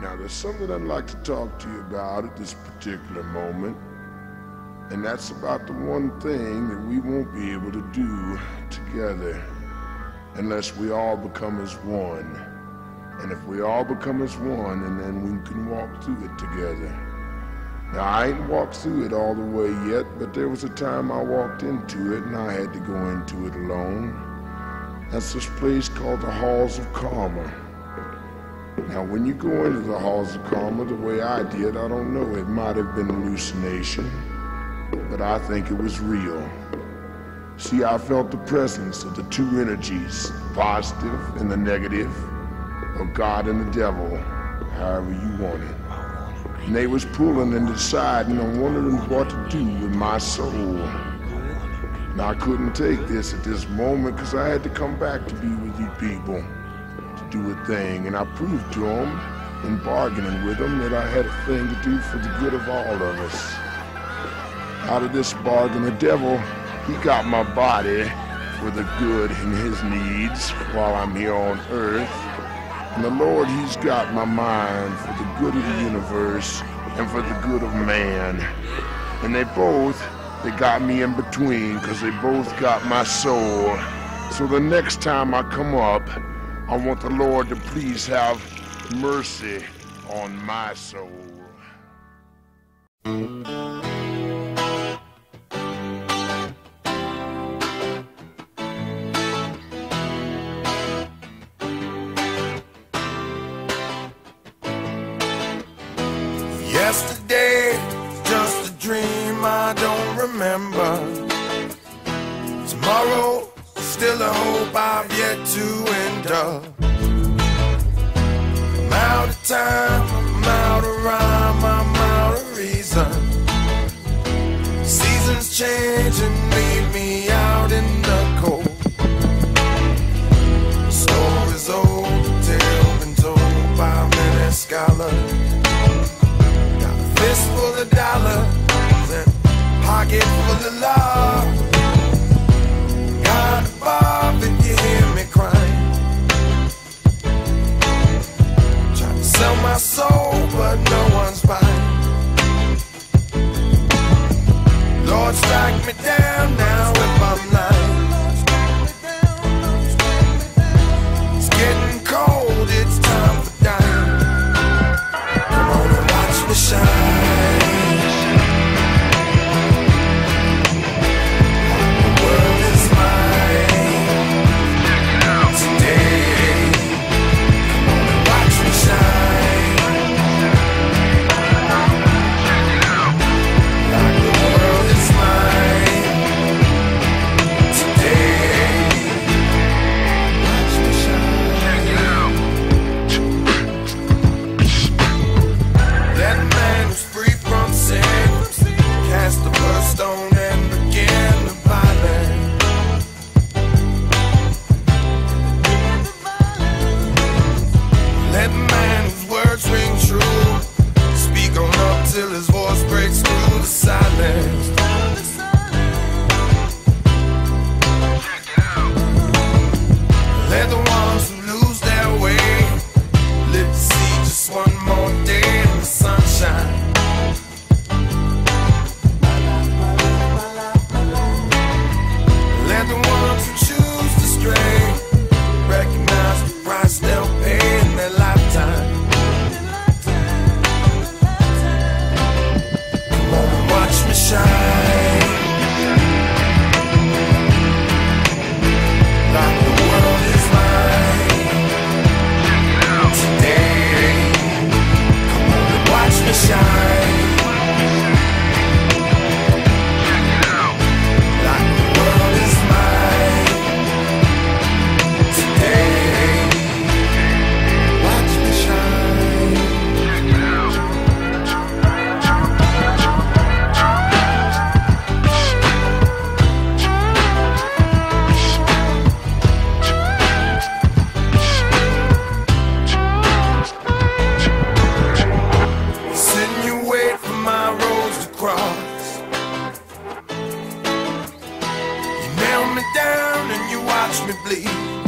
Now, there's something I'd like to talk to you about at this particular moment, and that's about the one thing that we won't be able to do together unless we all become as one. And if we all become as one, and then we can walk through it together. Now, I ain't walked through it all the way yet, but there was a time I walked into it and I had to go into it alone. That's this place called the Halls of Karma. Now, when you go into the Halls of Karma the way I did, I don't know, it might have been hallucination, but I think it was real. See, I felt the presence of the two energies, the positive and the negative, or God and the devil, however you want it. And they was pulling and deciding on wondering what to do with my soul. Now, I couldn't take this at this moment because I had to come back to be with you people, to do a thing, and I proved to them, in bargaining with them, that I had a thing to do for the good of all of us. Out of this bargain, the devil, he got my body for the good in his needs while I'm here on earth. And the Lord, he's got my mind for the good of the universe and for the good of man. And they got me in between because they both got my soul. So the next time I come up, I want the Lord to please have mercy on my soul. Yesterday, just a dream I don't remember. Tomorrow, still a hope I've yet to endure. I'm out of time, I'm out of rhyme, I'm out of reason. Seasons change and leave me out in the cold. The story's old, tale been told by many scholars. Fist full of dollars and pocket full of love. God above, if you hear me crying, trying to sell my soul, but no one's buying. Lord, strike me down now if I'm lying. It's getting cold, it's time for dying. Come on and watch me shine. Till his voice breaks through the silence. Let the ones who lose their way live to see just one more day in the sunshine. Let the ones who choose to stray recognize the price they'll pay in their lifetime. Watch me shine, like the world is mine today. Come on and watch me shine, like the world is mine today. Watch me shine. Down and you watch me bleed.